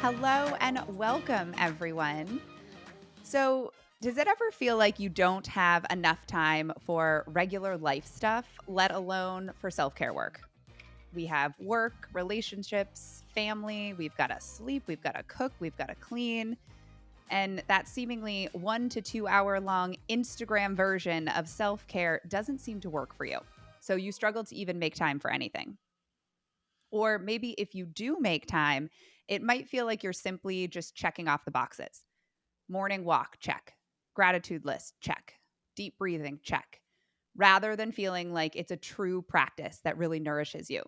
Hello and welcome, everyone. So, does it ever feel like you don't have enough time for regular life stuff, let alone for self care work? We have work, relationships, family, we've got to sleep, we've got to cook, we've got to clean. And that seemingly 1 to 2 hour long Instagram version of self care doesn't seem to work for you. So, you struggle to even make time for anything. Or maybe if you do make time, it might feel like you're simply just checking off the boxes. Morning walk, check. Gratitude list, check. Deep breathing, check. Rather than feeling like it's a true practice that really nourishes you.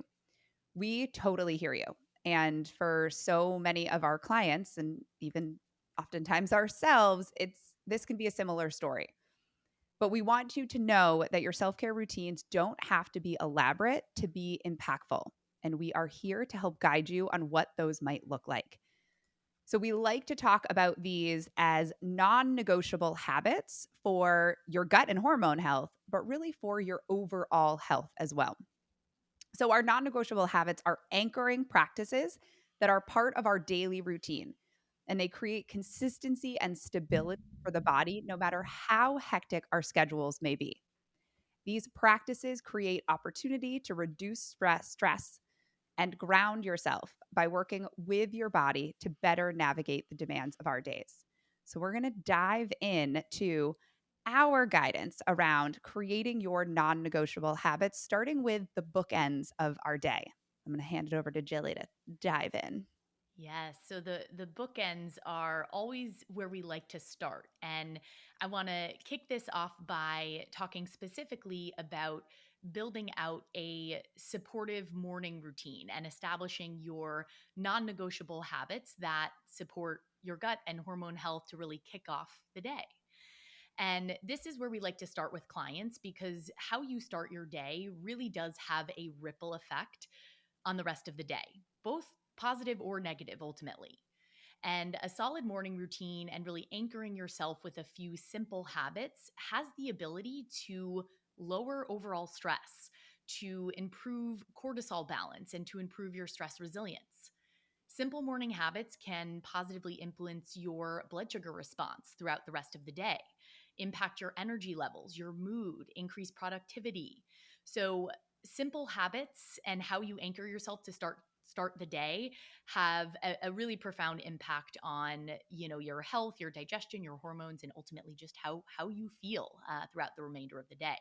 We totally hear you. And for so many of our clients and even oftentimes ourselves, this can be a similar story. But we want you to know that your self care routines don't have to be elaborate to be impactful. And we are here to help guide you on what those might look like. So, we like to talk about these as non negotiable habits for your gut and hormone health, but really for your overall health as well. So, our non negotiable habits are anchoring practices that are part of our daily routine, and they create consistency and stability for the body, no matter how hectic our schedules may be. These practices create opportunity to reduce stress and ground yourself by working with your body to better navigate the demands of our days. So, we're going to dive into our guidance around creating your non negotiable habits, starting with the bookends of our day. I'm going to hand it over to Jilly to dive in. Yes. So the bookends are always where we like to start. And I want to kick this off by talking specifically about building out a supportive morning routine and establishing your non-negotiable habits that support your gut and hormone health to really kick off the day. And this is where we like to start with clients because how you start your day really does have a ripple effect on the rest of the day, both positive or negative ultimately. And a solid morning routine and really anchoring yourself with a few simple habits has the ability to lower overall stress, to improve cortisol balance, and to improve your stress resilience. Simple morning habits can positively influence your blood sugar response throughout the rest of the day, impact your energy levels, your mood, increase productivity. So, simple habits and how you anchor yourself to start the day have a really profound impact on your health, your digestion, your hormones, and ultimately just how you feel throughout the remainder of the day.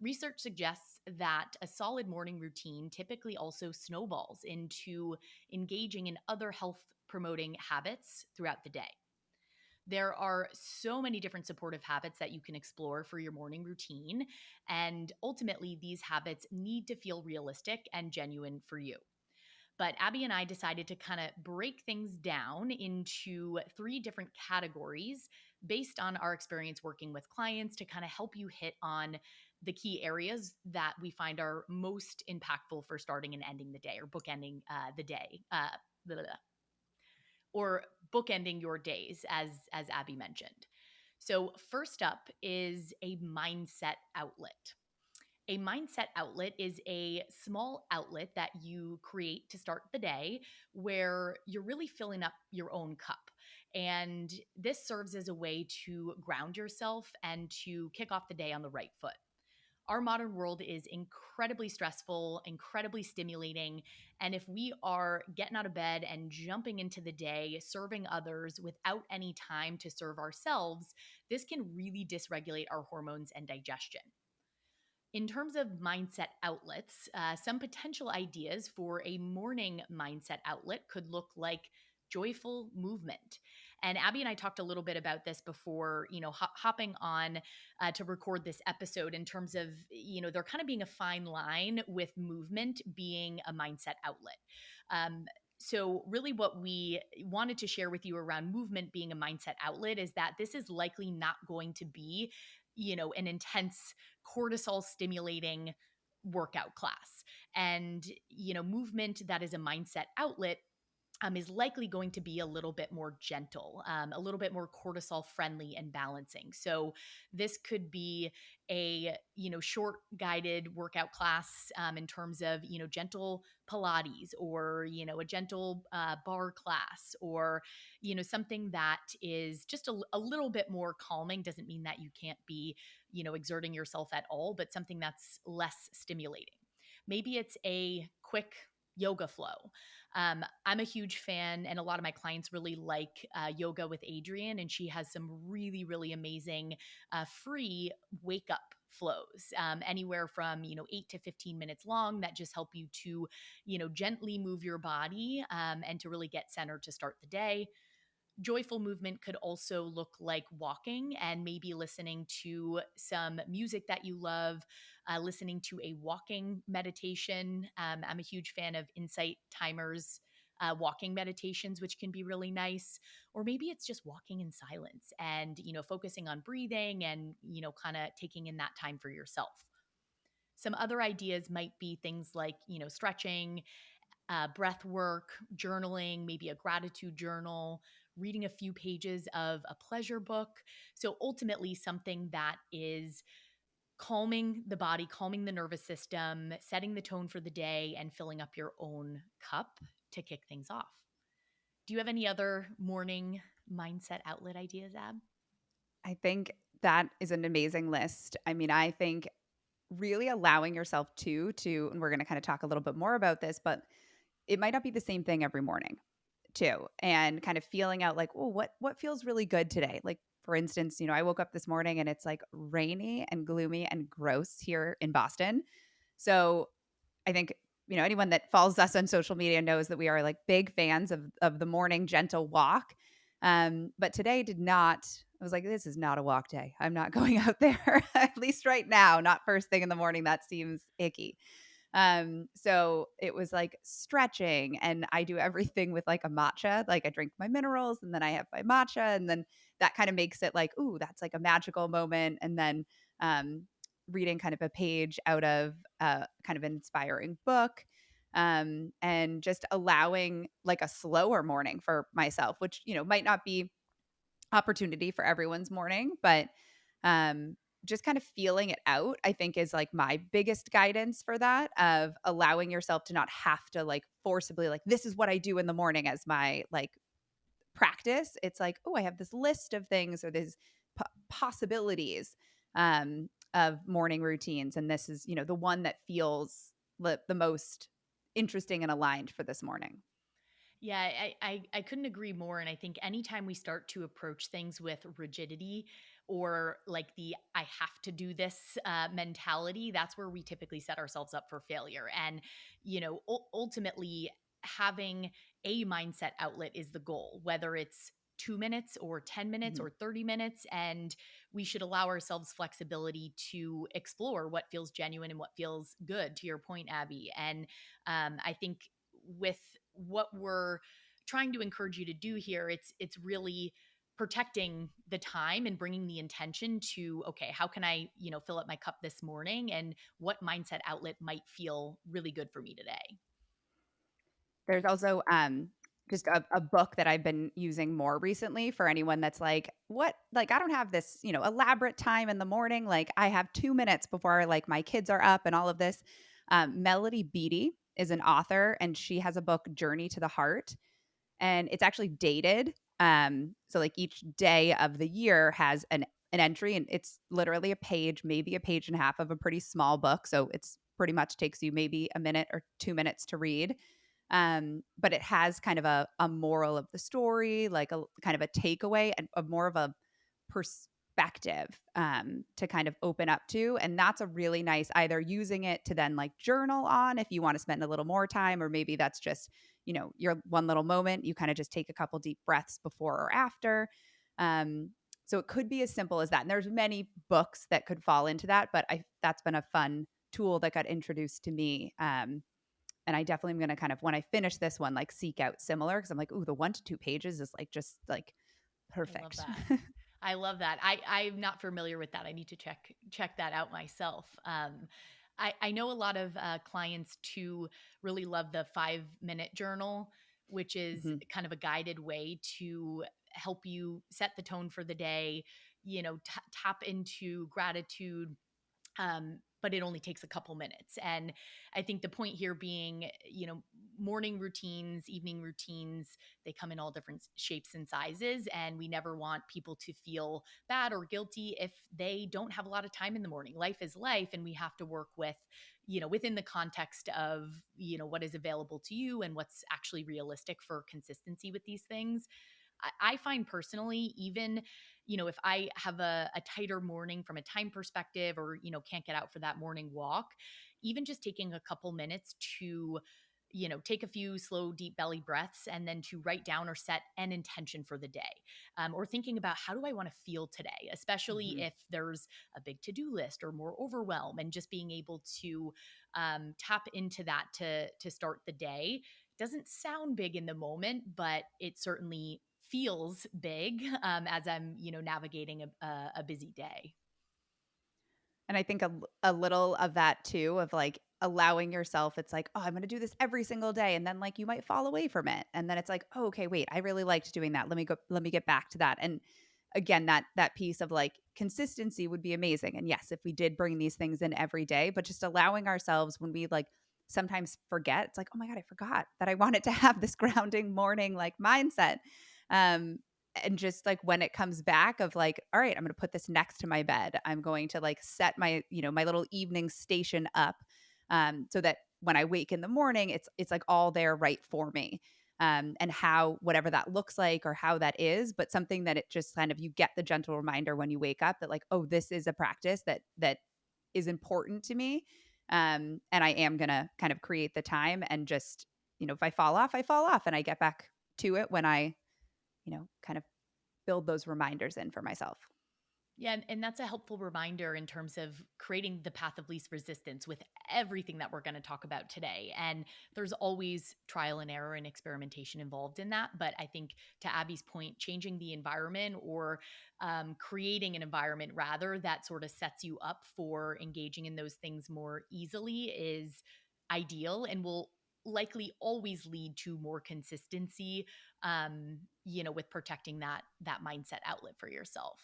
Research suggests that a solid morning routine typically also snowballs into engaging in other health promoting habits throughout the day. There are so many different supportive habits that you can explore for your morning routine. And ultimately, these habits need to feel realistic and genuine for you. But Abby and I decided to kind of break things down into three different categories based on our experience working with clients to kind of help you hit on the key areas that we find are most impactful for starting and ending the day or bookending the day. Blah, blah, blah, or bookending your days as Abby mentioned. So first up is a mindset outlet. A mindset outlet is a small outlet that you create to start the day where you're really filling up your own cup. And this serves as a way to ground yourself and to kick off the day on the right foot. Our modern world is incredibly stressful, incredibly stimulating. And if we are getting out of bed and jumping into the day, serving others without any time to serve ourselves, this can really dysregulate our hormones and digestion. In terms of mindset outlets, some potential ideas for a morning mindset outlet could look like joyful movement. And Abby and I talked a little bit about this before, hopping on to record this episode in terms of, there kind of being a fine line with movement being a mindset outlet. So, really, what we wanted to share with you around movement being a mindset outlet is that this is likely not going to be, an intense cortisol stimulating workout class. And, movement that is a mindset outlet is likely going to be a little bit more gentle, a little bit more cortisol friendly and balancing. So this could be a short guided workout class, in terms of gentle Pilates, or a gentle bar class, or something that is just a little bit more calming. Doesn't mean that you can't be exerting yourself at all, but something that's less stimulating. Maybe it's a quick yoga flow. I'm a huge fan, and a lot of my clients really like yoga with Adrian, and she has some really, really amazing free wake up flows, anywhere from 8 to 15 minutes long, that just help you to gently move your body, and to really get centered to start the day. Joyful movement could also look like walking and maybe listening to some music that you love, listening to a walking meditation. I'm a huge fan of Insight Timers. Walking meditations, which can be really nice. Or maybe it's just walking in silence and, focusing on breathing and, kind of taking in that time for yourself. Some other ideas might be things like, stretching, breath work, journaling, maybe a gratitude journal, reading a few pages of a pleasure book. So ultimately, something that is calming the body, calming the nervous system, setting the tone for the day, and filling up your own cup to kick things off. Do you have any other morning mindset outlet ideas, Ab? I think that is an amazing list. I mean, I think really allowing yourself to and we're going to kind of talk a little bit more about this, but it might not be the same thing every morning too. And kind of feeling out like, oh, what feels really good today? Like for instance, I woke up this morning and it's like rainy and gloomy and gross here in Boston. So I think, anyone that follows us on social media knows that we are like big fans of the morning gentle walk. But today did not, I was like, this is not a walk day. I'm not going out there, at least right now, not first thing in the morning. That seems icky. So it was like stretching, and I do everything with like a matcha. Like I drink my minerals and then I have my matcha, and then that kind of makes it like, ooh, that's like a magical moment. And then um reading kind of a page out of kind of an inspiring book. And just allowing like a slower morning for myself, which, might not be opportunity for everyone's morning, but um, just kind of feeling it out, I think is like my biggest guidance for that, of allowing yourself to not have to like forcibly, like, this is what I do in the morning as my like practice. It's like, oh, I have this list of things or these possibilities of morning routines. And this is, the one that feels the most interesting and aligned for this morning. Yeah, I couldn't agree more. And I think anytime we start to approach things with rigidity, or like the I have to do this mentality, that's where we typically set ourselves up for failure. And, ultimately, having a mindset outlet is the goal, whether it's 2 minutes or 10 minutes Mhm. or 30 minutes. And we should allow ourselves flexibility to explore what feels genuine and what feels good, to your point, Abby. And I think with what we're trying to encourage you to do here, it's really protecting the time and bringing the intention to, okay, how can I fill up my cup this morning, and what mindset outlet might feel really good for me today. There's also just a book that I've been using more recently for anyone that's like, what, like, I don't have this, elaborate time in the morning. Like, I have 2 minutes before like my kids are up and all of this. Melody Beattie is an author, and she has a book, Journey to the Heart, and it's actually dated. So like each day of the year has an entry, and it's literally a page, maybe a page and a half of a pretty small book. So it's pretty much takes you maybe a minute or 2 minutes to read. But it has kind of a moral of the story, like a kind of a takeaway and a more of a perspective to kind of open up to. And that's a really nice, either using it to then like journal on if you want to spend a little more time, or maybe that's just, your one little moment. You kind of just take a couple deep breaths before or after. So it could be as simple as that. And there's many books that could fall into that, but that's been a fun tool that got introduced to me. And I definitely am going to kind of, when I finish this one, like seek out similar, because I'm like, ooh, the 1 to 2 pages is like just like I love perfect. that. I love that. I'm not familiar with that. I need to check that out myself. I know a lot of clients too really love the 5 minute journal, which is Mhm. kind of a guided way to help you set the tone for the day, tap into gratitude, but it only takes a couple minutes. And I think the point here being, morning routines, evening routines, they come in all different shapes and sizes. And we never want people to feel bad or guilty if they don't have a lot of time in the morning. Life is life, and we have to work with, within the context of, what is available to you and what's actually realistic for consistency with these things. I find personally, even, if I have a tighter morning from a time perspective, or, can't get out for that morning walk, even just taking a couple minutes to, take a few slow, deep belly breaths and then to write down or set an intention for the day, or thinking about how do I want to feel today, especially Mhm. if there's a big to do list or more overwhelm, and just being able to tap into that to start the day. Doesn't sound big in the moment, but it certainly feels big as I'm, navigating a busy day. And I think a little of that too, of like allowing yourself, it's like, oh, I'm going to do this every single day. And then like you might fall away from it. And then it's like, oh, okay, wait, I really liked doing that. Let me get back to that. And again, that piece of like consistency would be amazing. And yes, if we did bring these things in every day, but just allowing ourselves when we like sometimes forget, it's like, oh my God, I forgot that I wanted to have this grounding morning like mindset. Um, and just like when it comes back of like, all right, I'm going to put this next to my bed. I'm going to like set my, my little evening station up, so that when I wake in the morning, it's like all there right for me. And how whatever that looks like or how that is, but something that it just kind of you get the gentle reminder when you wake up that like, oh, this is a practice that is important to me. And I am gonna kind of create the time and just, if I fall off, I fall off and I get back to it when I, kind of build those reminders in for myself. Yeah, and that's a helpful reminder in terms of creating the path of least resistance with everything that we're going to talk about today. And there's always trial and error and experimentation involved in that. But I think, to Abby's point, changing the environment, or creating an environment rather, that sort of sets you up for engaging in those things more easily is ideal, and will likely always lead to more consistency, with protecting that mindset outlet for yourself.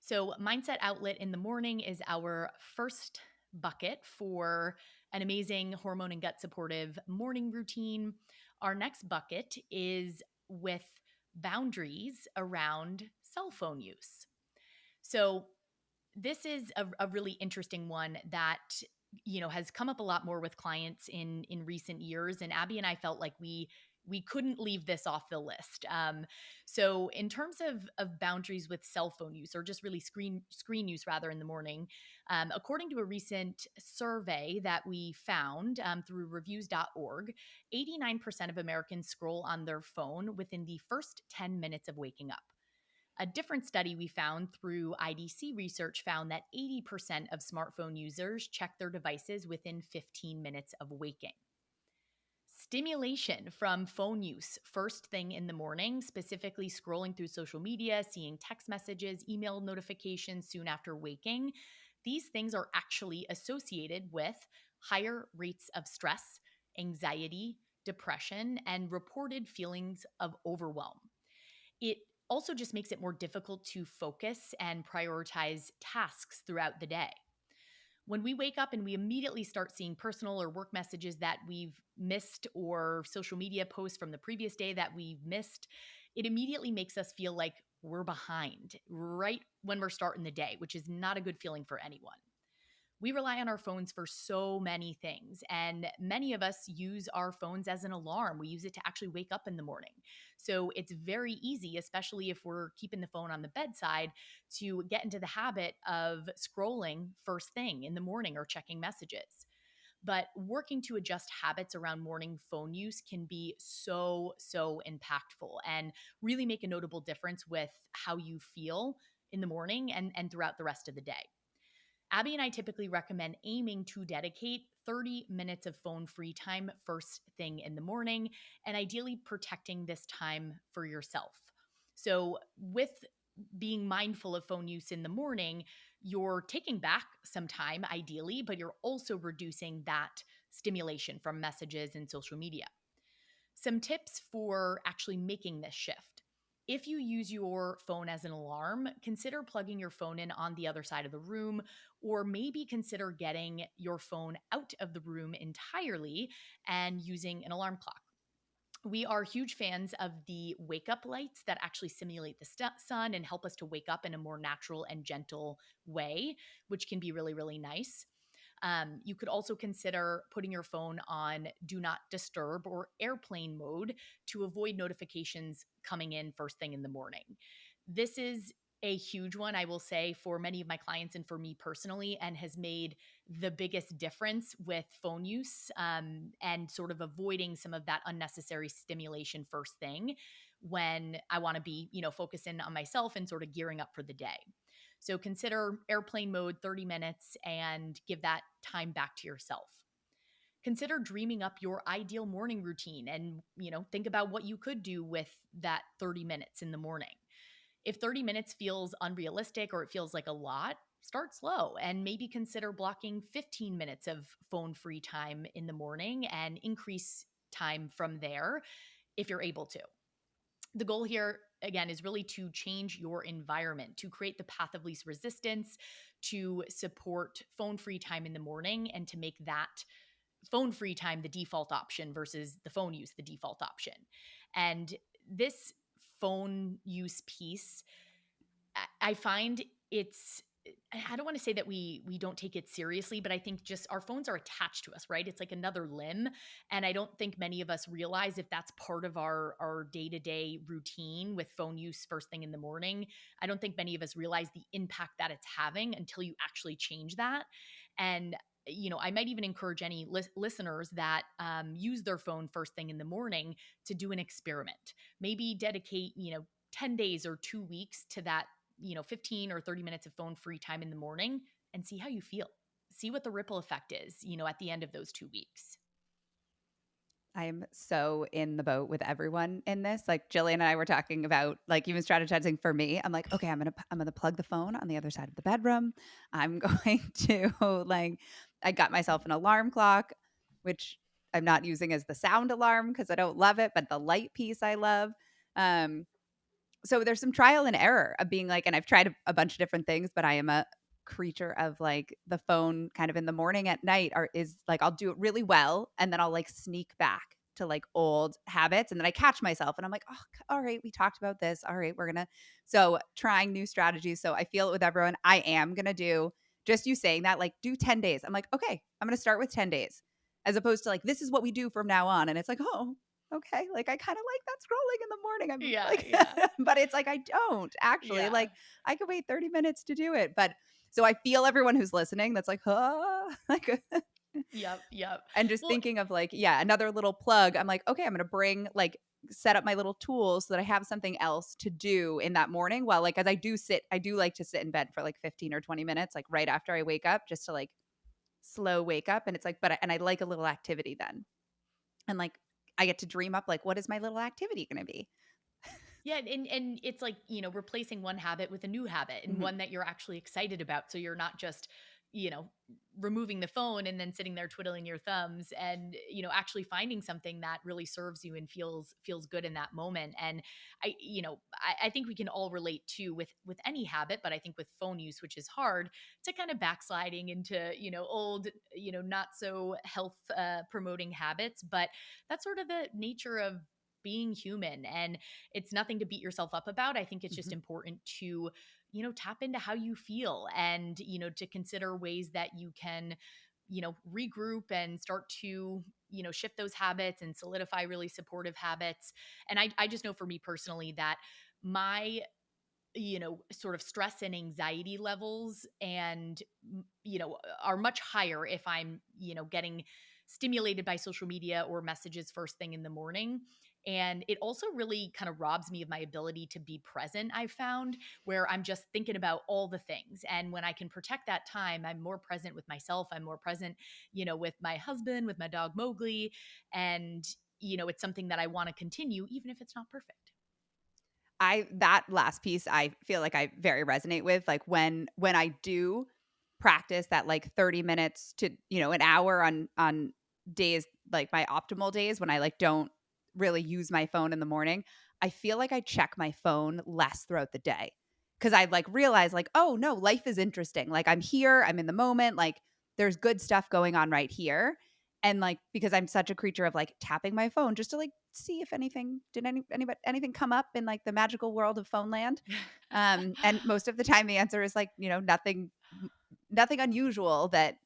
So, mindset outlet in the morning is our first bucket for an amazing hormone and gut supportive morning routine. Our next bucket is with boundaries around cell phone use. So, this is a really interesting one that, has come up a lot more with clients in recent years, and Abby and I felt like we couldn't leave this off the list. So in terms of boundaries with cell phone use, or just really screen use rather, in the morning, according to a recent survey that we found through reviews.org, 89% of Americans scroll on their phone within the first 10 minutes of waking up. A different study we found through IDC research found that 80% of smartphone users check their devices within 15 minutes of waking. Stimulation from phone use first thing in the morning, specifically scrolling through social media, seeing text messages, email notifications soon after waking, these things are actually associated with higher rates of stress, anxiety, depression, and reported feelings of overwhelm. It also just makes it more difficult to focus and prioritize tasks throughout the day. When we wake up and we immediately start seeing personal or work messages that we've missed, or social media posts from the previous day that we've missed, it immediately makes us feel like we're behind right when we're starting the day, which is not a good feeling for anyone. We rely on our phones for so many things, and many of us use our phones as an alarm. We use it to actually wake up in the morning. So it's very easy, especially if we're keeping the phone on the bedside, to get into the habit of scrolling first thing in the morning or checking messages. But working to adjust habits around morning phone use can be so impactful, and really make a notable difference with how you feel in the morning and throughout the rest of the day. Abby and I typically recommend aiming to dedicate 30 minutes of phone free time first thing in the morning, and ideally protecting this time for yourself. So, with being mindful of phone use in the morning, you're taking back some time, ideally, but you're also reducing that stimulation from messages and social media. Some tips for actually making this shift. If you use your phone as an alarm, consider plugging your phone in on the other side of the room, or maybe consider getting your phone out of the room entirely and using an alarm clock. We are huge fans of the wake up lights that actually simulate the sun and help us to wake up in a more natural and gentle way, which can be really, really nice. You could also consider putting your phone on do not disturb or airplane mode to avoid notifications coming in first thing in the morning. This is a huge one, I will say, for many of my clients and for me personally, and has made the biggest difference with phone use, and sort of avoiding some of that unnecessary stimulation first thing when I want to be, focusing on myself and sort of gearing up for the day. So consider airplane mode 30 minutes and give that time back to yourself. Consider dreaming up your ideal morning routine and, think about what you could do with that 30 minutes in the morning. If 30 minutes feels unrealistic or it feels like a lot, start slow and maybe consider blocking 15 minutes of phone free time in the morning and increase time from there if you're able to. The goal here, again, is really to change your environment, to create the path of least resistance, to support phone free time in the morning, and to make that phone free time the default option versus the phone use the default option. And this phone use piece, I find it's, I don't want to say that we don't take it seriously, but I think just our phones are attached to us, right? It's like another limb, and I don't think many of us realize if that's part of our day-to-day routine with phone use first thing in the morning. I don't think many of us realize the impact that it's having until you actually change that. And I might even encourage any listeners that use their phone first thing in the morning to do an experiment. Maybe dedicate 10 days or 2 weeks to that 15 or 30 minutes of phone free time in the morning and see how you feel. See what the ripple effect is, at the end of those 2 weeks. I am so in the boat with everyone in this. Like Jillian and I were talking about, like even strategizing for me. I'm like, okay, I'm gonna plug the phone on the other side of the bedroom. I'm going to like, I got myself an alarm clock, which I'm not using as the sound alarm because I don't love it, but the light piece I love. Um, so there's some trial and error of being like, and I've tried a bunch of different things, but I am a creature of like the phone kind of in the morning at night is like I'll do it really well and then I'll like sneak back to like old habits and then I catch myself and I'm like, oh, all right, we talked about this. All right, we're gonna so trying new strategies. So I feel it with everyone. I am gonna do just you saying that, like do 10 days. I'm like, okay, I'm gonna start with 10 days as opposed to like this is what we do from now on. And it's like, oh, okay, like I kind of like that scrolling in the morning. I'm Yeah, yeah, like, but it's like I don't actually yeah. like I could wait 30 minutes to do it. But so I feel everyone who's listening that's like, like, Yep, yep. and just Well, thinking of like, yeah, another little plug. I'm like, okay, I'm gonna bring like set up my little tools so that I have something else to do in that morning. While like as I do like to sit in bed for like 15 or 20 minutes, like right after I wake up, just to like slow wake up. And it's like, and I like a little activity then. And like I get to dream up like what is my little activity gonna be? yeah, and it's like, replacing one habit with a new habit and Mhm. one that you're actually excited about. So you're not just, you know, removing the phone and then sitting there twiddling your thumbs and, actually finding something that really serves you and feels good in that moment. And I think we can all relate to with any habit, but I think with phone use, which is hard, to kind of backsliding into, old, not so health promoting habits. But that's sort of the nature of being human. And it's nothing to beat yourself up about. I think it's just Mhm. important to, tap into how you feel and, to consider ways that you can, regroup and start to, shift those habits and solidify really supportive habits. And I just know for me personally that my sort of stress and anxiety levels and are much higher if I'm getting stimulated by social media or messages first thing in the morning. And it also really kind of robs me of my ability to be present, I've found, where I'm just thinking about all the things. And when I can protect that time, I'm more present with myself, I'm more present with my husband, with my dog Mowgli. And it's something that I want to continue even if it's not perfect. That last piece I feel like I very resonate with, like, when I do practice that, like, 30 minutes to, an hour on days, like, my optimal days when I, like, don't really use my phone in the morning, I feel like I check my phone less throughout the day. Cause I like realize like, oh no, life is interesting. Like I'm here, I'm in the moment, like there's good stuff going on right here. And like because I'm such a creature of like tapping my phone just to like see if anything did anybody anything come up in like the magical world of phone land. And most of the time the answer is like, nothing unusual that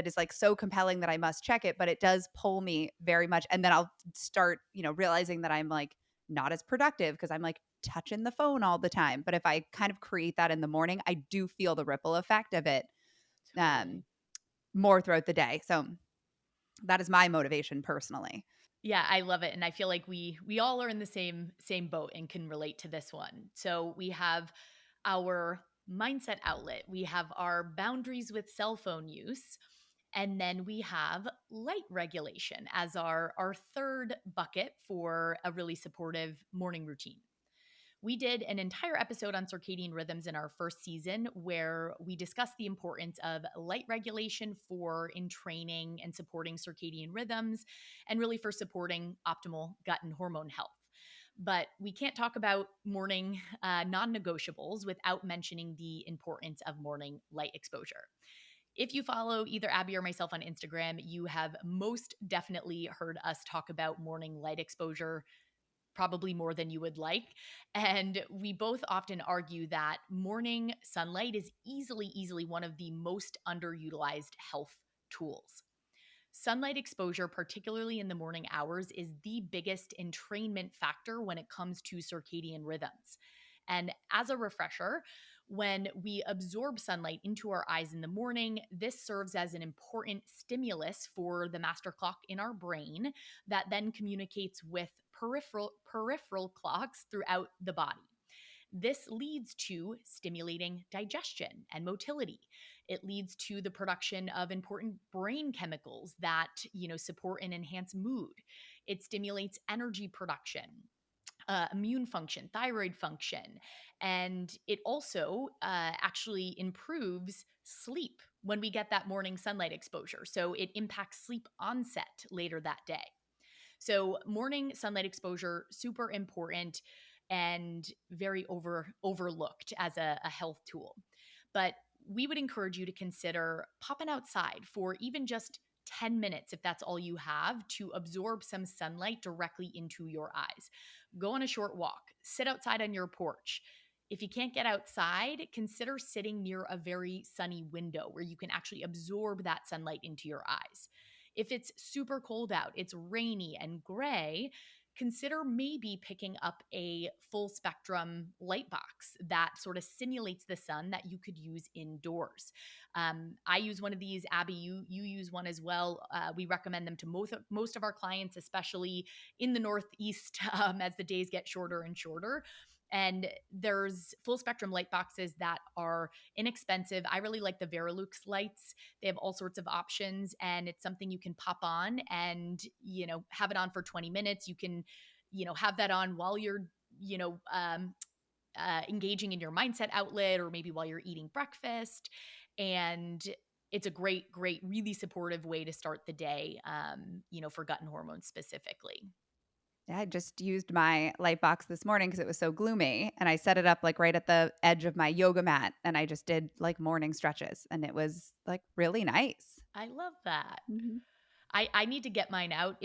is like so compelling that I must check it, but it does pull me very much. And then I'll start, realizing that I'm like not as productive because I'm like touching the phone all the time. But if I kind of create that in the morning, I do feel the ripple effect of it Totally. um, more throughout the day. So that is my motivation personally. Yeah, I love it, and I feel like we all are in the same boat and can relate to this one. So we have our mindset outlet, we have our boundaries with cell phone use, and then we have light regulation as our third bucket for a really supportive morning routine. We did an entire episode on circadian rhythms in our first season where we discussed the importance of light regulation for in training and supporting circadian rhythms and really for supporting optimal gut and hormone health. But we can't talk about morning non negotiables without mentioning the importance of morning light exposure. If you follow either Abby or myself on Instagram, you have most definitely heard us talk about morning light exposure probably more than you would like. And we both often argue that morning sunlight is easily one of the most underutilized health tools. Sunlight exposure, particularly in the morning hours, is the biggest entrainment factor when it comes to circadian rhythms. And as a refresher, when we absorb sunlight into our eyes in the morning, this serves as an important stimulus for the master clock in our brain that then communicates with peripheral clocks throughout the body. This leads to stimulating digestion and motility. It leads to the production of important brain chemicals that, support and enhance mood. It stimulates energy production, immune function, thyroid function, and it also actually improves sleep when we get that morning sunlight exposure. So it impacts sleep onset later that day. So morning sunlight exposure, super important and very overlooked as a health tool. But we would encourage you to consider popping outside for even just 10 minutes, if that's all you have, to absorb some sunlight directly into your eyes. Go on a short walk, sit outside on your porch. If you can't get outside, consider sitting near a very sunny window where you can actually absorb that sunlight into your eyes. If it's super cold out, it's rainy and gray, consider maybe picking up a full spectrum light box that sort of simulates the sun that you could use indoors. I use one of these. Abby, you use one as well. We recommend them to most of our clients, especially in the Northeast, as the days get shorter and shorter. And there's full spectrum light boxes that are inexpensive. I really like the Verilux lights. They have all sorts of options, and it's something you can pop on and, have it on for 20 minutes. You can, have that on while you're, engaging in your mindset outlet or maybe while you're eating breakfast. And it's a great, really supportive way to start the day, for gut and hormones specifically. Yeah, I just used my light box this morning because it was so gloomy. And I set it up like right at the edge of my yoga mat. And I just did like morning stretches. And it was like really nice. I love that. Mhm. I need to get mine out.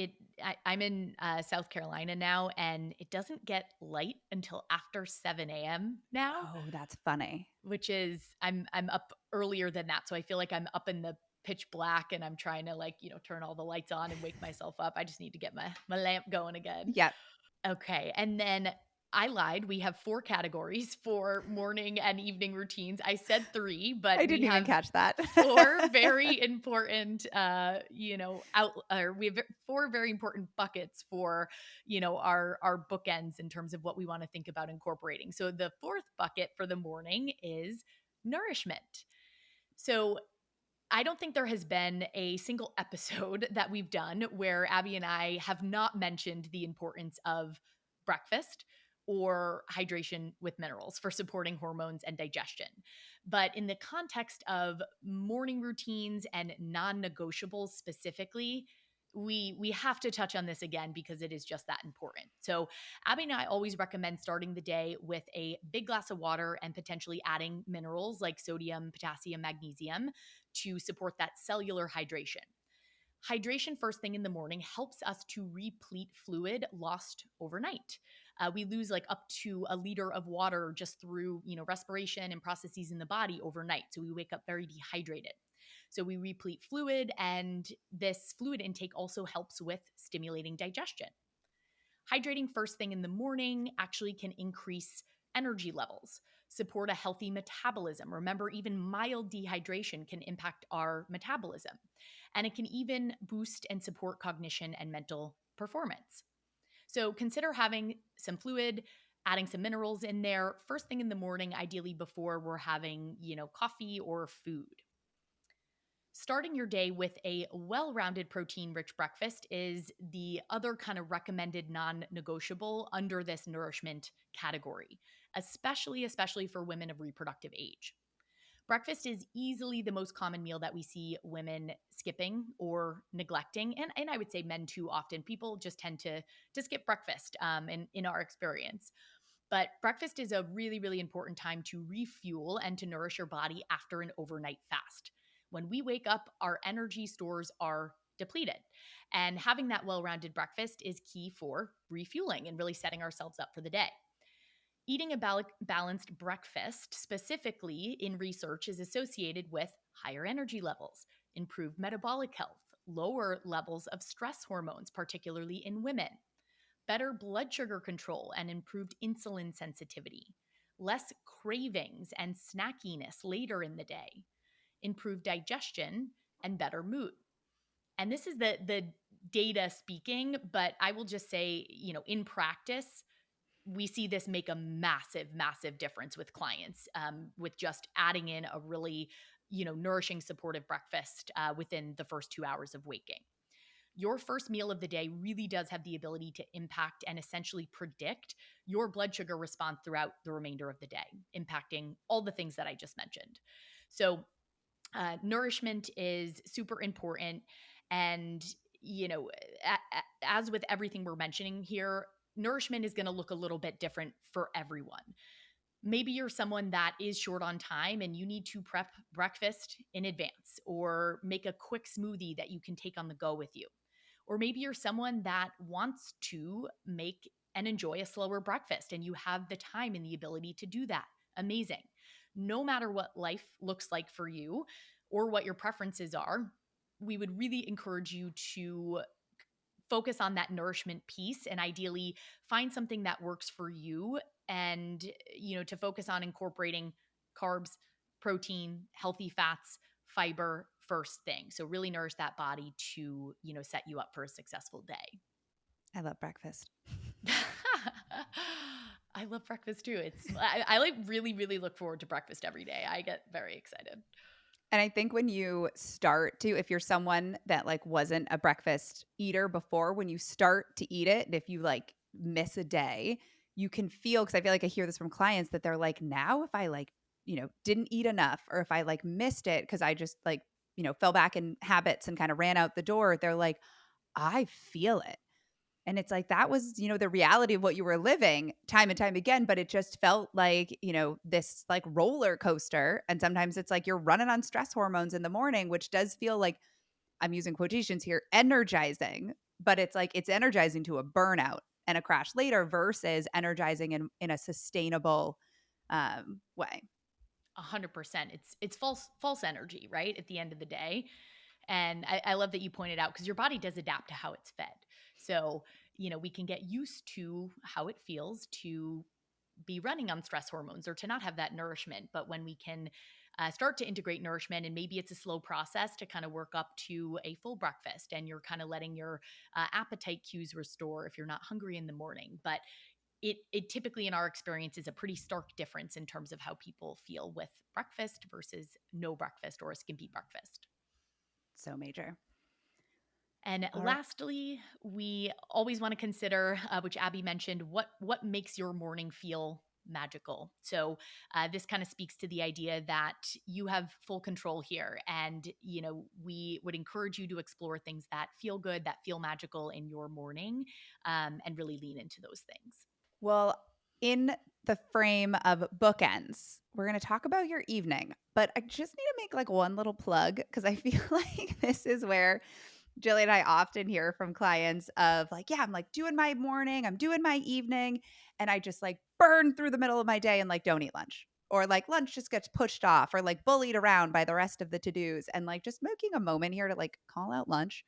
I'm in South Carolina now, and it doesn't get light until after 7 a.m. now, Oh, that's funny. which is I'm up earlier than that. So I feel like I'm up in the pitch black and I'm trying to like, turn all the lights on and wake myself up. I just need to get my lamp going again. Yep. Okay. And then I lied. We have 4 categories for morning and evening routines. I said 3, but I we didn't even have catch that. 4 very important, we have 4 very important buckets for, our bookends in terms of what we want to think about incorporating. So the 4th bucket for the morning is nourishment. So I don't think there has been a single episode that we've done where Abby and I have not mentioned the importance of breakfast or hydration with minerals for supporting hormones and digestion. But in the context of morning routines and non negotiables specifically, we have to touch on this again because it is just that important. So, Abby and I always recommend starting the day with a big glass of water and potentially adding minerals like sodium, potassium, magnesium to support that cellular hydration. Hydration first thing in the morning helps us to replete fluid lost overnight. We lose like up to a liter of water just through, respiration and processes in the body overnight. So we wake up very dehydrated. So we replete fluid, and this fluid intake also helps with stimulating digestion. Hydrating first thing in the morning actually can increase energy levels, support a healthy metabolism. Remember, even mild dehydration can impact our metabolism, and it can even boost and support cognition and mental performance. So consider having some fluid, adding some minerals in there first thing in the morning, ideally before we're having, coffee or food. Starting your day with a well rounded protein rich breakfast is the other kind of recommended non negotiable under this nourishment category, especially for women of reproductive age. Breakfast is easily the most common meal that we see women skipping or neglecting. And I would say men too often. People just tend to skip breakfast in our experience. But breakfast is a really, really important time to refuel and to nourish your body after an overnight fast. When we wake up, our energy stores are depleted. And having that well rounded breakfast is key for refueling and really setting ourselves up for the day. Eating a balanced breakfast, specifically in research, is associated with higher energy levels, improved metabolic health, lower levels of stress hormones, particularly in women, better blood sugar control and improved insulin sensitivity, less cravings and snackiness later in the day, improved digestion, and better mood. And this is the data speaking, but I will just say, in practice, we see this make a massive, massive difference with clients with just adding in a really, nourishing, supportive breakfast within the first 2 hours of waking. Your first meal of the day really does have the ability to impact and essentially predict your blood sugar response throughout the remainder of the day, impacting all the things that I just mentioned. So, nourishment is super important. And, as with everything we're mentioning here, nourishment is going to look a little bit different for everyone. Maybe you're someone that is short on time and you need to prep breakfast in advance or make a quick smoothie that you can take on the go with you. Or maybe you're someone that wants to make and enjoy a slower breakfast and you have the time and the ability to do that. Amazing. No matter what life looks like for you or what your preferences are, we would really encourage you to focus on that nourishment piece and ideally find something that works for you, and to focus on incorporating carbs, protein, healthy fats, fiber first thing. So really nourish that body to, set you up for a successful day. I love breakfast. I love breakfast too. I like really, really look forward to breakfast every day. I get very excited. And I think when you start to, if you're someone that like wasn't a breakfast eater before, when you start to eat it, and if you like miss a day, you can feel, because I feel like I hear this from clients that they're like, now if I like, didn't eat enough, or if I like missed it because I just like, fell back in habits and kind of ran out the door, they're like, I feel it. And it's like that was, the reality of what you were living time and time again, but it just felt like, this like roller coaster. And sometimes it's like you're running on stress hormones in the morning, which does feel like, I'm using quotations here, energizing, but it's like it's energizing to a burnout and a crash later versus energizing in a sustainable way. 100%. It's false energy, right? At the end of the day. And I love that you pointed out because your body does adapt to how it's fed. So, we can get used to how it feels to be running on stress hormones or to not have that nourishment. But when we can start to integrate nourishment, and maybe it's a slow process to kind of work up to a full breakfast and you're kind of letting your appetite cues restore if you're not hungry in the morning. But it typically in our experience is a pretty stark difference in terms of how people feel with breakfast versus no breakfast or a skimpy breakfast. So major. And All right. lastly, we always want to consider, which Abby mentioned, what makes your morning feel magical. So this kind of speaks to the idea that you have full control here, and we would encourage you to explore things that feel good, that feel magical in your morning, and really lean into those things. Well, in the frame of bookends, we're going to talk about your evening, but I just need to make like one little plug because I feel like this is where Jillian and I often hear from clients of like, yeah, I'm like doing my morning, I'm doing my evening, and I just like burn through the middle of my day and like don't eat lunch. Or like lunch just gets pushed off or like bullied around by the rest of the to-dos. And like just making a moment here to like call out lunch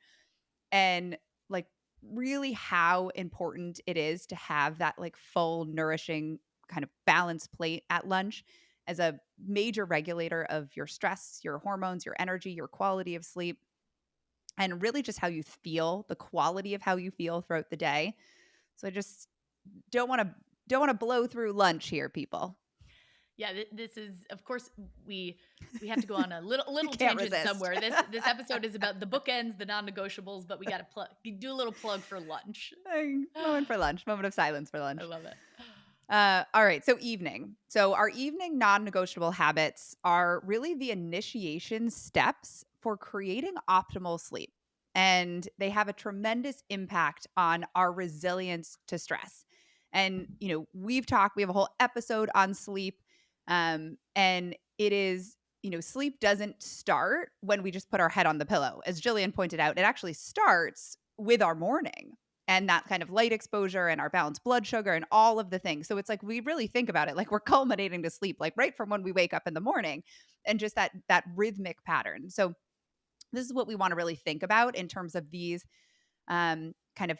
and like really how important it is to have that like full nourishing kind of balanced plate at lunch as a major regulator of your stress, your hormones, your energy, your quality of sleep, and really just how you feel, the quality of how you feel throughout the day. So I just don't want to blow through lunch here, people. Yeah, this is, of course, we have to go on a little You little can't tangent resist. somewhere. This episode is about the bookends, the non-negotiables, but we got to do a little plug for lunch. Moment for lunch, moment of silence for I lunch. love it. All right. So, evening. So, our evening non negotiable habits are really the initiation steps for creating optimal sleep. And they have a tremendous impact on our resilience to stress. And, we have a whole episode on sleep. And it is, sleep doesn't start when we just put our head on the pillow. As Jillian pointed out, it actually starts with our morning and that kind of light exposure and our balanced blood sugar and all of the things. So it's like we really think about it like we're culminating to sleep like right from when we wake up in the morning and just that rhythmic pattern. So this is what we want to really think about in terms of these kind of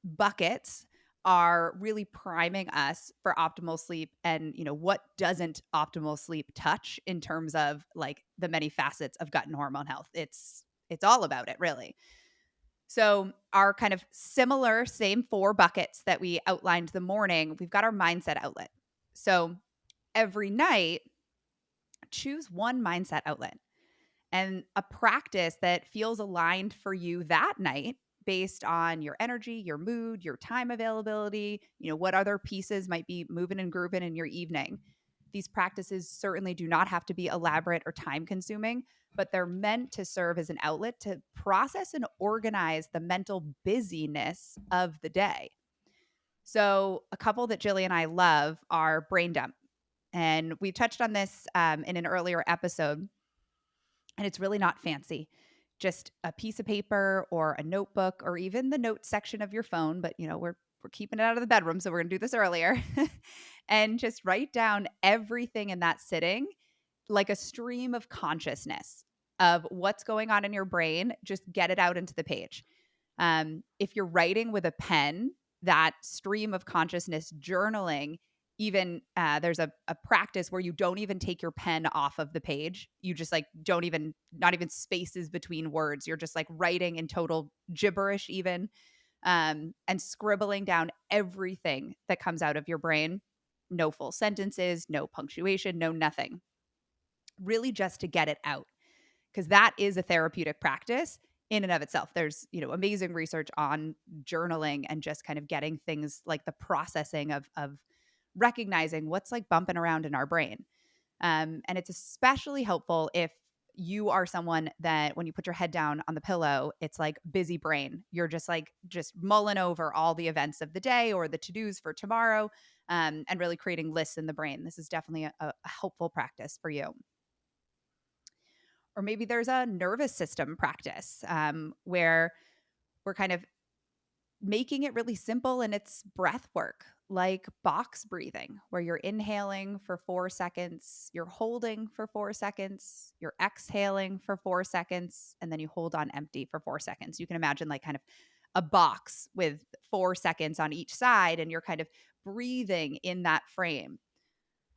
buckets are really priming us for optimal sleep and what doesn't optimal sleep touch in terms of like the many facets of gut and hormone health. It's all about it really. So, our kind of similar same 4 buckets that we outlined the morning, we've got our mindset outlet. So, every night, choose one mindset outlet and a practice that feels aligned for you that night based on your energy, your mood, your time availability, what other pieces might be moving and grooving in your evening. These practices certainly do not have to be elaborate or time consuming, but they're meant to serve as an outlet to process and organize the mental busyness of the day. So, a couple that Jillian and I love are brain dump. And we touched on this in an earlier episode, and it's really not fancy. Just a piece of paper or a notebook or even the notes section of your phone, but we're keeping it out of the bedroom, so we're going to do this earlier. And just write down everything in that sitting like a stream of consciousness of what's going on in your brain, just get it out into the page. If you're writing with a pen, that stream of consciousness journaling, even there's a practice where you don't even take your pen off of the page. You just like don't even, not even spaces between words. You're just like writing in total gibberish, even, and scribbling down everything that comes out of your brain. No full sentences, no punctuation, no nothing. Really just to get it out, because that is a therapeutic practice in and of itself. There's, amazing research on journaling and just kind of getting things like the processing of recognizing what's like bumping around in our brain. And it's especially helpful if you are someone that when you put your head down on the pillow, it's like busy brain. You're just mulling over all the events of the day or the to-dos for tomorrow, and really creating lists in the brain. This is definitely a helpful practice for you. Or maybe there's a nervous system practice where we're kind of making it really simple and it's breath work, like box breathing, where you're inhaling for 4 seconds, you're holding for 4 seconds, you're exhaling for 4 seconds, and then you hold on empty for 4 seconds. You can imagine like kind of a box with 4 seconds on each side, and you're kind of breathing in that frame,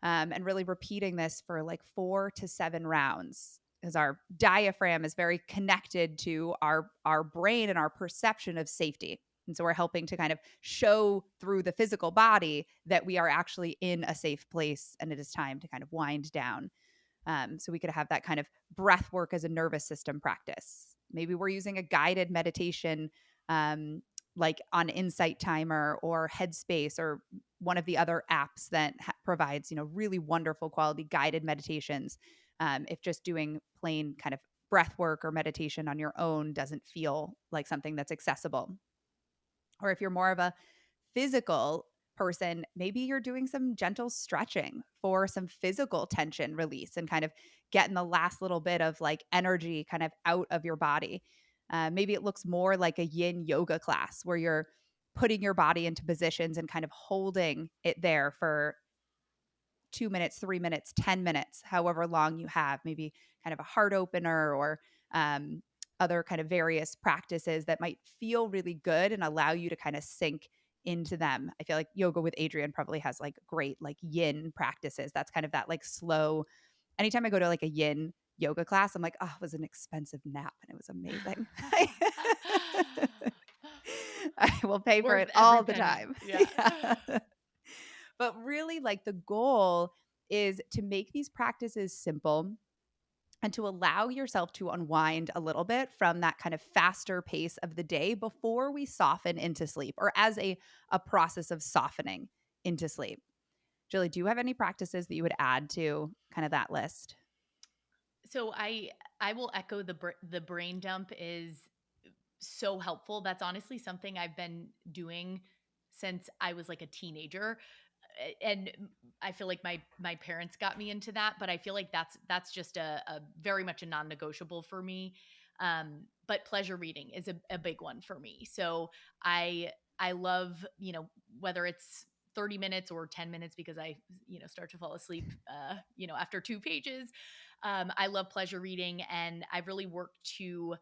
and really repeating this for like 4 to 7 rounds, because our diaphragm is very connected to our brain and our perception of safety. And so we're helping to kind of show through the physical body that we are actually in a safe place and it is time to kind of wind down. So we could have that kind of breath work as a nervous system practice. Maybe we're using a guided meditation like on Insight Timer or Headspace or one of the other apps that provides, really wonderful quality guided meditations. If just doing plain kind of breath work or meditation on your own doesn't feel like something that's accessible. Or if you're more of a physical person, maybe you're doing some gentle stretching for some physical tension release and kind of getting the last little bit of like energy kind of out of your body. Maybe it looks more like a yin yoga class where you're putting your body into positions and kind of holding it there for 2 minutes, 3 minutes, 10 minutes, however long you have, maybe kind of a heart opener or um, other kind of various practices that might feel really good and allow you to kind of sink into them. I feel like Yoga with Adrian probably has like great like yin practices. That's kind of that like slow. Anytime I go to like a yin yoga class, I'm like, oh, it was an expensive nap and it was amazing. I will pay for Worth it every all the penny. time. Yeah. Yeah. But really, like the goal is to make these practices simple and to allow yourself to unwind a little bit from that kind of faster pace of the day before we soften into sleep or as a process of softening into sleep. Julie, do you have any practices that you would add to kind of that list? So I will echo the brain dump is so helpful. That's honestly something I've been doing since I was like a teenager. And I feel like my parents got me into that, but I feel like that's just a very much a non-negotiable for me. But pleasure reading is a big one for me. So I love, whether it's 30 minutes or 10 minutes because I, start to fall asleep, after 2 pages. I love pleasure reading, and I've really worked to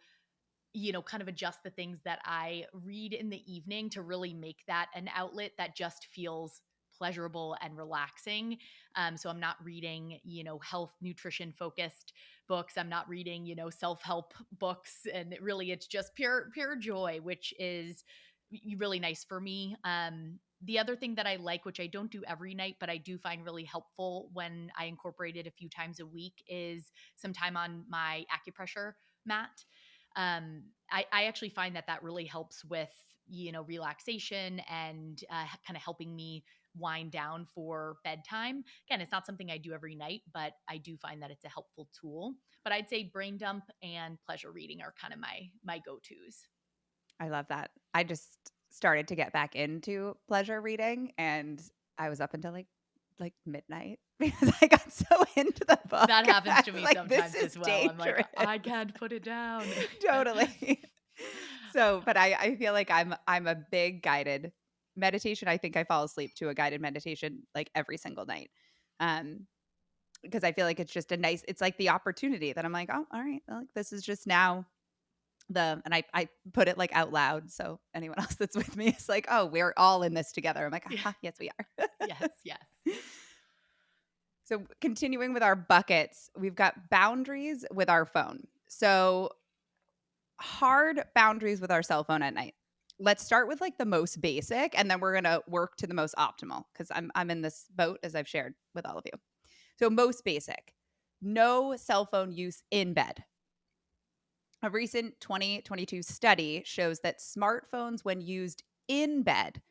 kind of adjust the things that I read in the evening to really make that an outlet that just feels pleasurable and relaxing. So I'm not reading, health, nutrition focused books. I'm not reading, self help books. And it's just pure joy, which is really nice for me. The other thing that I like, which I don't do every night, but I do find really helpful when I incorporate it a few times a week, is some time on my acupressure mat. I actually find that really helps with, relaxation and kind of helping me wind down for bedtime. Again, it's not something I do every night, but I do find that it's a helpful tool. But I'd say brain dump and pleasure reading are kind of my go-tos. I love that. I just started to get back into pleasure reading and I was up until like midnight because I got so into the book. That happens I to was me like, this sometimes is as well. I'm like, dangerous. I can't put it down. Totally. So, but I feel like I'm a big guided meditation. I think I fall asleep to a guided meditation like every single night. Um, because I feel like it's just it's like the opportunity that I'm like, oh, all right, like this is just now and I put it like out loud. So anyone else that's with me is like, oh, we're all in this together. I'm like, Yeah. aha, yes, we are. Yes, yes. So continuing with our buckets, we've got boundaries with our phone. So hard boundaries with our cell phone at night. Let's start with like the most basic and then we're going to work to the most optimal because I'm in this boat as I've shared with all of you. So most basic, no cell phone use in bed. A recent 2022 study shows that smartphones when used in bed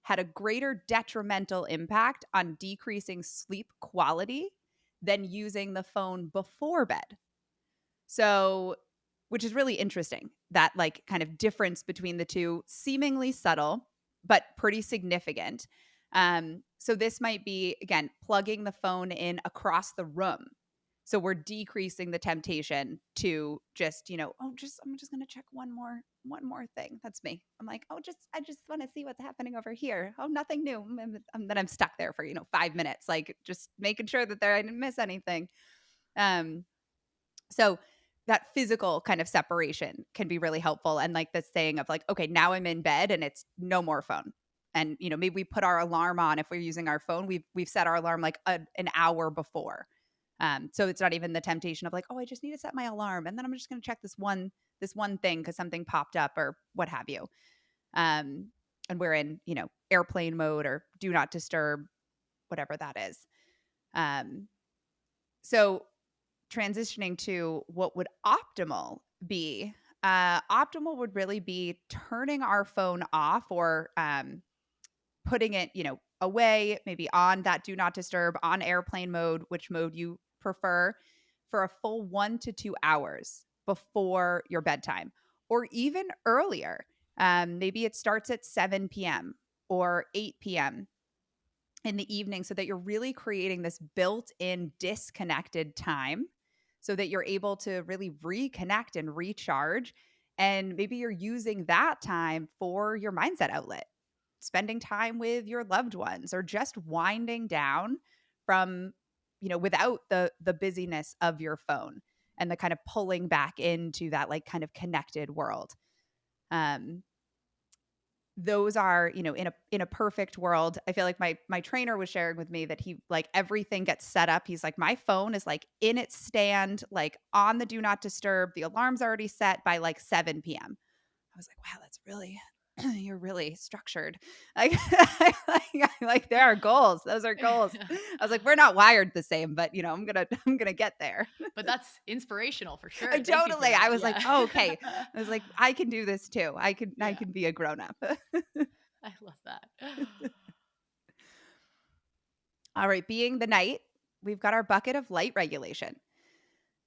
had a greater detrimental impact on decreasing sleep quality than using the phone before bed. So, which is really interesting, that like kind of difference between the two, seemingly subtle, but pretty significant. So this might be, again, plugging the phone in across the room. So we're decreasing the temptation to just, I'm just gonna check one more thing. That's me. I'm like, I just want to see what's happening over here. Oh, nothing new. And then I'm stuck there for, 5 minutes, like just making sure that I didn't miss anything. So that physical kind of separation can be really helpful. And like this saying of like, okay, now I'm in bed and it's no more phone. And maybe we put our alarm on if we're using our phone. We've set our alarm like an hour before. So it's not even the temptation of like, oh, I just need to set my alarm and then I'm just going to check this one thing because something popped up or what have you. And we're in airplane mode or do not disturb, whatever that is. So transitioning to what would optimal be, Optimal would really be turning our phone off or putting it, away, maybe on that do not disturb, on airplane mode, which mode you prefer, for a full 1 to 2 hours before your bedtime or even earlier. Maybe it starts at 7 p.m. or 8 p.m. in the evening so that you're really creating this built in disconnected time so that you're able to really reconnect and recharge. And maybe you're using that time for your mindset outlet, spending time with your loved ones or just winding down from, without the busyness of your phone and the kind of pulling back into that like kind of connected world. Um, those are, in a perfect world. I feel like my trainer was sharing with me that he like everything gets set up. He's like, my phone is like in its stand, like on the do not disturb. The alarm's already set by like 7 p.m. I was like, wow, that's really you're really structured. Like, like there are goals. Those are goals. I was like, we're not wired the same, but I'm gonna get there. But that's inspirational for I sure. Thank you for totally. I that. was like, Yeah. oh, okay. I was like, I can do this too. I Yeah. can be a grown up. I love that. All right, being the night, we've got our bucket of light regulation.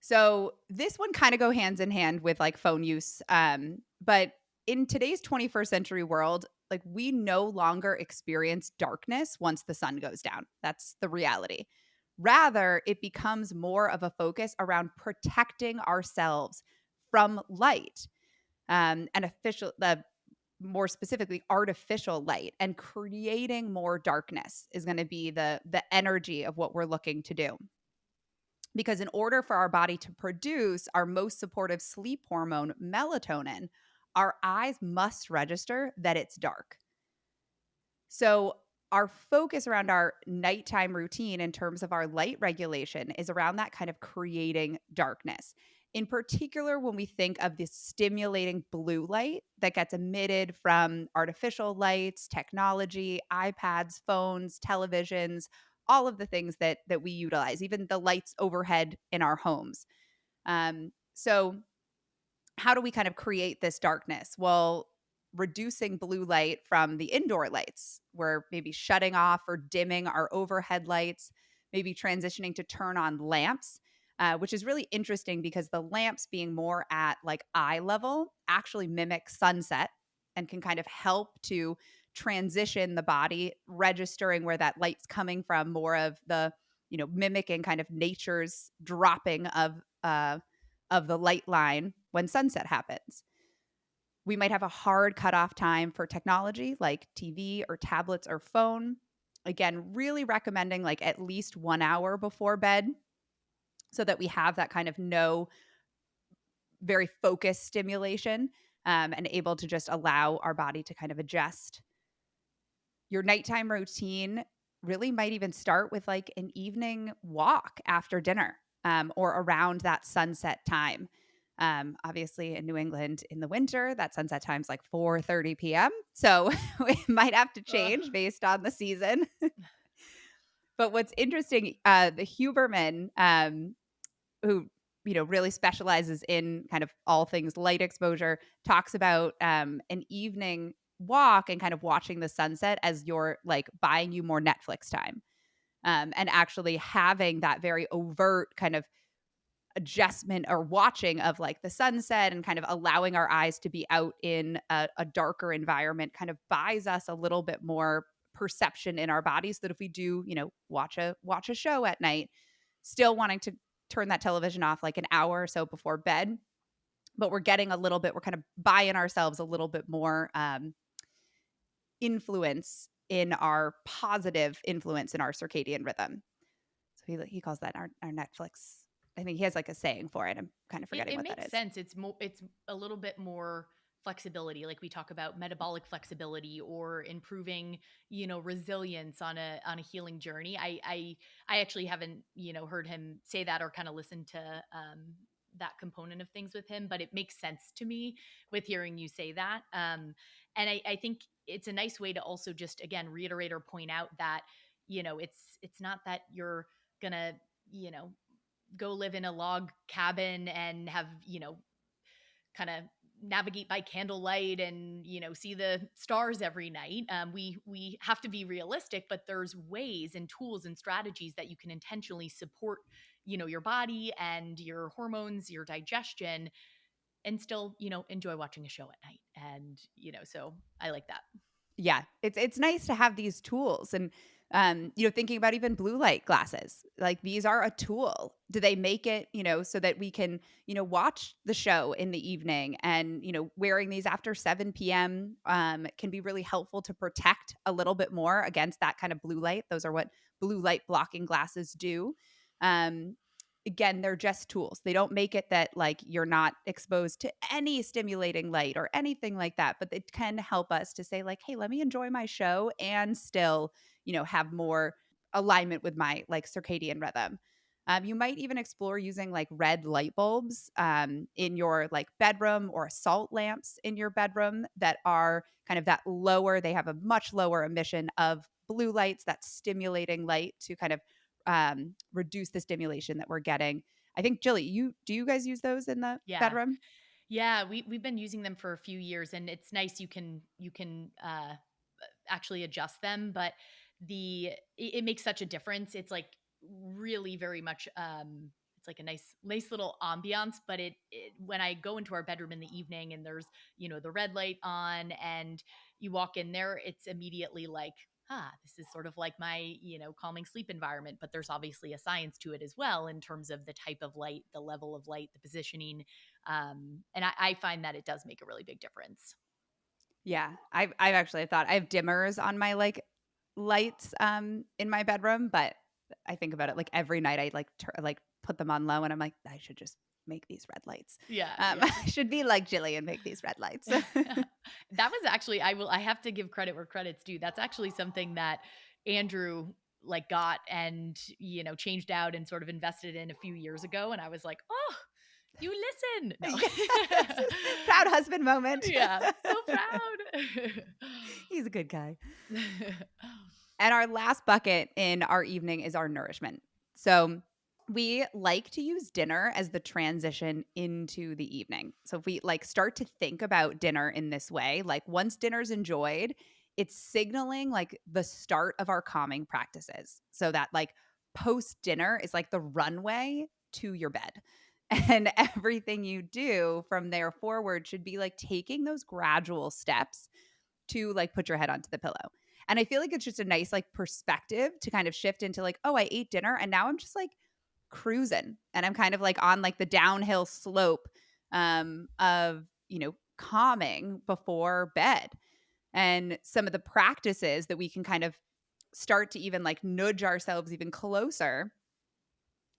So this one kind of go hands in hand with like phone use. But in today's 21st century world, like we no longer experience darkness once the sun goes down. That's the reality. Rather, it becomes more of a focus around protecting ourselves from light, and more specifically artificial light, and creating more darkness is going to be the energy of what we're looking to do. Because in order for our body to produce our most supportive sleep hormone, melatonin, our eyes must register that it's dark. So, our focus around our nighttime routine in terms of our light regulation is around that kind of creating darkness. In particular, when we think of this stimulating blue light that gets emitted from artificial lights, technology, iPads, phones, televisions, all of the things that we utilize, even the lights overhead in our homes. So how do we kind of create this darkness? Well, reducing blue light from the indoor lights. We're maybe shutting off or dimming our overhead lights, maybe transitioning to turn on lamps, which is really interesting because the lamps being more at like eye level actually mimic sunset and can kind of help to transition the body, registering where that light's coming from, more of the, mimicking kind of nature's dropping of the light line when sunset happens. We might have a hard cutoff time for technology like TV or tablets or phone. Again, really recommending like at least 1 hour before bed so that we have that kind of no very focused stimulation, and able to just allow our body to kind of adjust. Your nighttime routine really might even start with like an evening walk after dinner, or around that sunset time. Obviously, in New England in the winter, that sunset time's like 4:30 p.m. So we might have to change Ugh. based on the season. But what's interesting, the Huberman, who really specializes in kind of all things light exposure, talks about an evening walk and kind of watching the sunset as you're like buying you more Netflix time, and actually having that very overt kind of adjustment or watching of like the sunset and kind of allowing our eyes to be out in a darker environment kind of buys us a little bit more perception in our bodies, that if we do watch a show at night, still wanting to turn that television off like an hour or so before bed, but we're kind of buying ourselves a little bit more influence in our positive influence in our circadian rhythm. So he calls that our Netflix. I think he has like a saying for it. I'm kind of forgetting It what that makes is. sense. It's a little bit more flexibility. Like we talk about metabolic flexibility or improving, resilience on a healing journey. I actually haven't, heard him say that or kind of listened to that component of things with him, but it makes sense to me with hearing you say that. And I think it's a nice way to also just again reiterate or point out that, it's not that you're gonna, you know, go live in a log cabin and have, kind of navigate by candlelight and, see the stars every night. We have to be realistic, but there's ways and tools and strategies that you can intentionally support, your body and your hormones, your digestion, and still, enjoy watching a show at night. And, so I like that. Yeah, it's nice to have these tools and thinking about even blue light glasses. Like these are a tool. Do they make it, so that we can, watch the show in the evening and, wearing these after 7 p.m. Can be really helpful to protect a little bit more against that kind of blue light. Those are what blue light blocking glasses do. Um Again, they're just tools. They don't make it that like you're not exposed to any stimulating light or anything like that, but it can help us to say like, "Hey, let me enjoy my show and still, have more alignment with my like circadian rhythm." You might even explore using like red light bulbs in your like bedroom or salt lamps in your bedroom that are kind of that lower. They have a much lower emission of blue lights, that stimulating light to kind of reduce the stimulation that we're getting. I think Jilly, do you guys use those in the Yeah. bedroom? Yeah, we've been using them for a few years, and it's nice. You can actually adjust them, but it makes such a difference. It's like really very much it's like a nice little ambiance, but it when I go into our bedroom in the evening and there's, the red light on and you walk in there, it's immediately like, this is sort of like my, calming sleep environment. But there's obviously a science to it as well in terms of the type of light, the level of light, the positioning. And I find that it does make a really big difference. Yeah, I've actually thought I have dimmers on my like lights in my bedroom, but I think about it like every night I like like put them on low and I'm like I should just make these red lights. Yeah, I yeah. should be like Jillian, make these red lights. That was actually, I have to give credit where credit's due. That's actually something that Andrew like got and, changed out and sort of invested in a few years ago. And I was like, oh, you listen. No. Yes, proud husband moment. Yeah, so proud. He's a good guy. And our last bucket in our evening is our nourishment. So we like to use dinner as the transition into the evening. So if we like start to think about dinner in this way, like once dinner's enjoyed, it's signaling like the start of our calming practices. So that like post dinner is like the runway to your bed. And everything you do from there forward should be like taking those gradual steps to like put your head onto the pillow. And I feel like it's just a nice like perspective to kind of shift into like, oh, I ate dinner and now I'm just like cruising and I'm kind of like on like the downhill slope of, calming before bed. And some of the practices that we can kind of start to even like nudge ourselves even closer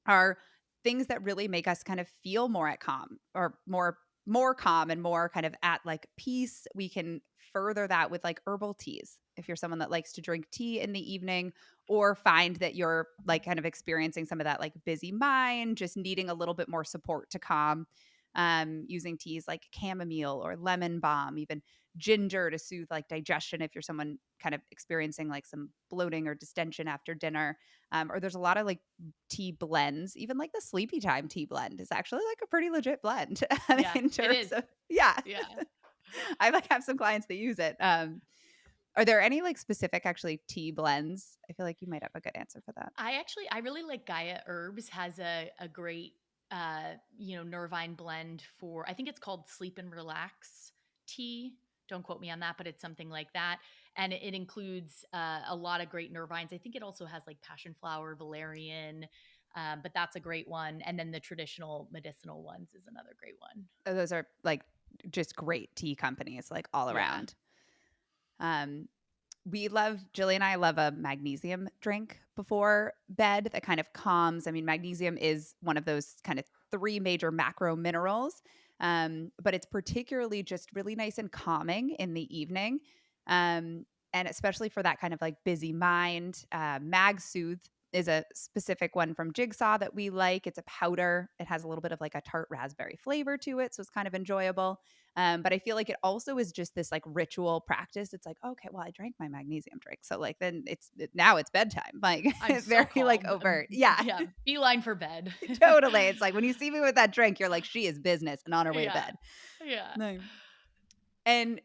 are things that really make us kind of feel more at calm or more calm and more kind of at like peace. We can further that with like herbal teas. If you're someone that likes to drink tea in the evening or find that you're like kind of experiencing some of that like busy mind, just needing a little bit more support to calm, using teas like chamomile or lemon balm, even ginger to soothe like digestion if you're someone kind of experiencing like some bloating or distension after dinner. Or there's a lot of like tea blends, even like the sleepy time tea blend is actually like a pretty legit blend Yeah, in it terms is. of, yeah. Yeah. I like have some clients that use it. Are there any like specific actually tea blends? I feel like you might have a good answer for that. I really like Gaia Herbs has a great Nervine blend for, I think it's called Sleep and Relax tea. Don't quote me on that, but it's something like that. And it includes a lot of great nervines. I think it also has like passion flower, valerian, but that's a great one. And then the traditional medicinal ones is another great one. Oh, those are like just great tea companies, like all Yeah. around. Um, Jillian and I love a magnesium drink before bed that kind of calms. I mean, magnesium is one of those kind of three major macro minerals, but it's particularly just really nice and calming in the evening. And especially for that kind of like busy mind, Mag Soothe is a specific one from Jigsaw that we like. It's a powder. It has a little bit of like a tart raspberry flavor to it, so it's kind of enjoyable. But I feel like it also is just this like ritual practice. It's like, okay, well, I drank my magnesium drink, so like then now it's bedtime. Like I'm so very like calm. overt. Yeah, Yeah, beeline for bed. totally. It's like when you see me with that drink, you're like, she is business and on her way to Yeah. bed. Yeah. No. And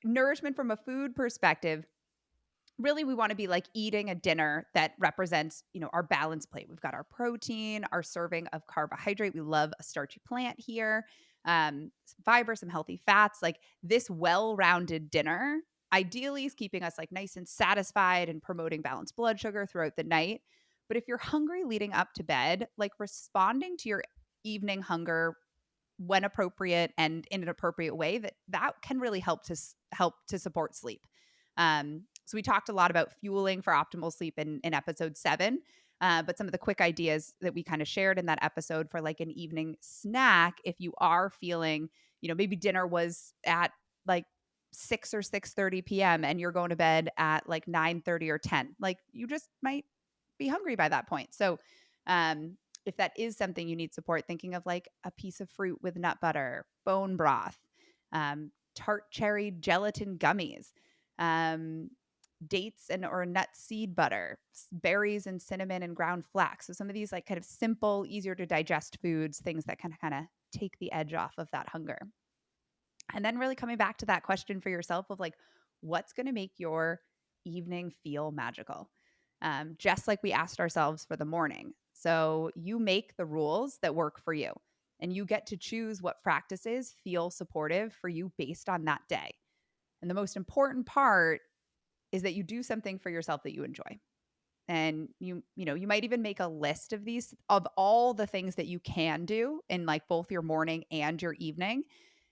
nourishment from a food perspective, really we want to be like eating a dinner that represents, our balanced plate. We've got our protein, our serving of carbohydrate. We love a starchy plant here, some fiber, some healthy fats. Like this well-rounded dinner ideally is keeping us like nice and satisfied and promoting balanced blood sugar throughout the night. But if you're hungry leading up to bed, like responding to your evening hunger when appropriate and in an appropriate way, that can really help to support sleep. So we talked a lot about fueling for optimal sleep in episode 7. But some of the quick ideas that we kind of shared in that episode for like an evening snack, if you are feeling, maybe dinner was at like 6 or 6:30 p.m. and you're going to bed at like 9:30 or 10, like you just might be hungry by that point. So um, if that is something you need support, thinking of like a piece of fruit with nut butter, bone broth, tart cherry gelatin gummies, um, dates and or nut seed butter, berries and cinnamon and ground flax. So some of these like kind of simple, easier to digest foods, things that can kind of take the edge off of that hunger. And then really coming back to that question for yourself of like, what's going to make your evening feel magical? Just like we asked ourselves for the morning. So you make the rules that work for you, and you get to choose what practices feel supportive for you based on that day. And the most important part is that you do something for yourself that you enjoy. And you might even make a list of these, of all the things that you can do in like both your morning and your evening.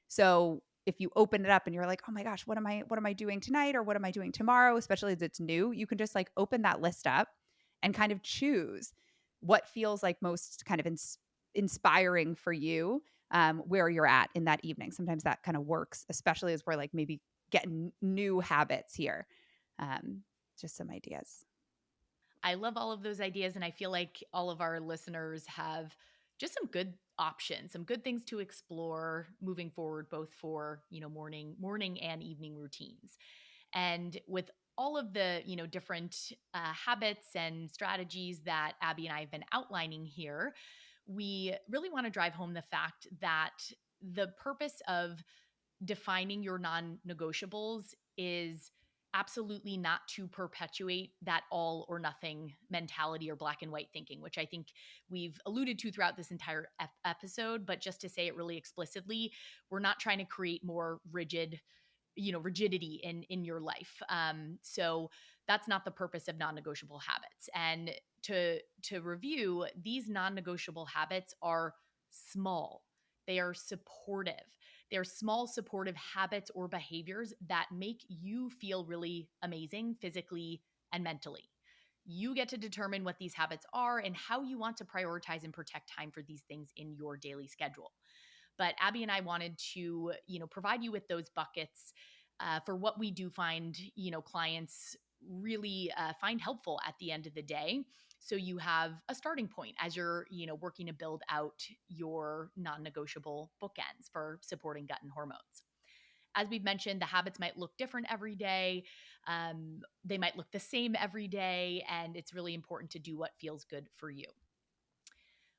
So if you open it up and you're like, "Oh my gosh, what am I doing tonight or what am I doing tomorrow?" especially as it's new, you can just like open that list up and kind of choose what feels like most kind of inspiring for you, where you're at in that evening. Sometimes that kind of works, especially as we're like maybe getting new habits here. Um, just some ideas. I love all of those ideas. And I feel like all of our listeners have just some good options, some good things to explore moving forward, both for, morning and evening routines. And with all of the, different habits and strategies that Abby and I have been outlining here, we really want to drive home the fact that the purpose of defining your non negotiables is absolutely not to perpetuate that all or nothing mentality or black and white thinking, which I think we've alluded to throughout this entire episode. But just to say it really explicitly, we're not trying to create more rigidity in your life. So that's not the purpose of non-negotiable habits. And to review, these non-negotiable habits are small, they are supportive. They're small supportive habits or behaviors that make you feel really amazing physically and mentally. You get to determine what these habits are and how you want to prioritize and protect time for these things in your daily schedule. But Abby and I wanted to, provide you with those buckets for what we do find, clients really find helpful at the end of the day. So you have a starting point as you're, working to build out your non-negotiable bookends for supporting gut and hormones. As we've mentioned, the habits might look different every day. They might look the same every day, and it's really important to do what feels good for you.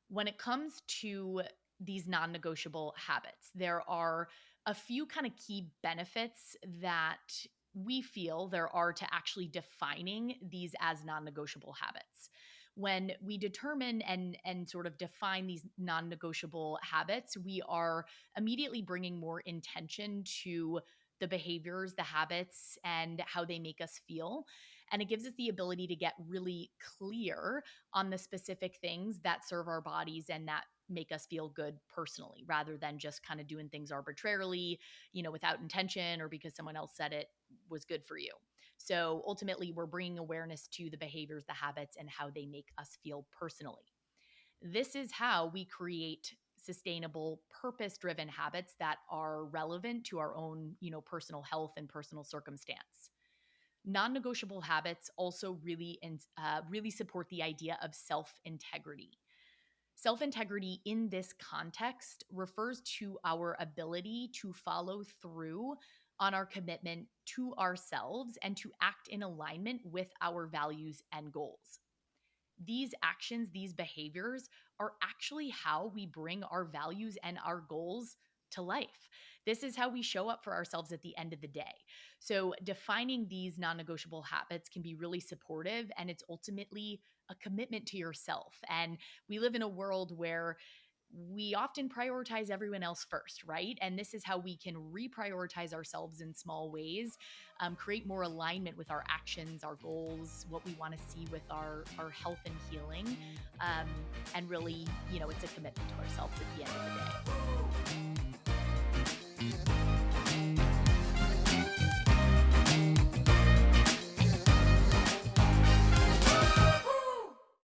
When it comes to these non negotiable habits, there are a few kind of key benefits that we feel there are to actually defining these as non negotiable habits. When we determine and sort of define these non negotiable habits, we are immediately bringing more intention to the behaviors, the habits, and how they make us feel. And it gives us the ability to get really clear on the specific things that serve our bodies and that make us feel good personally, rather than just kind of doing things arbitrarily, without intention or because someone else said it was good for you. So ultimately, we're bringing awareness to the behaviors, the habits, and how they make us feel personally. This is how we create sustainable, purpose-driven habits that are relevant to our own, personal health and personal circumstance. Non-negotiable habits also really support the idea of self-integrity. Self-integrity in this context refers to our ability to follow through on our commitment to ourselves and to act in alignment with our values and goals. These actions, these behaviors are actually how we bring our values and our goals to life. This is how we show up for ourselves at the end of the day. So, defining these non negotiable habits can be really supportive, and it's ultimately a commitment to yourself. And we live in a world where we often prioritize everyone else first, right? And this is how we can reprioritize ourselves in small ways, create more alignment with our actions, our goals, what we want to see with our health and healing. Um, and really, it's a commitment to ourselves at the end of the day.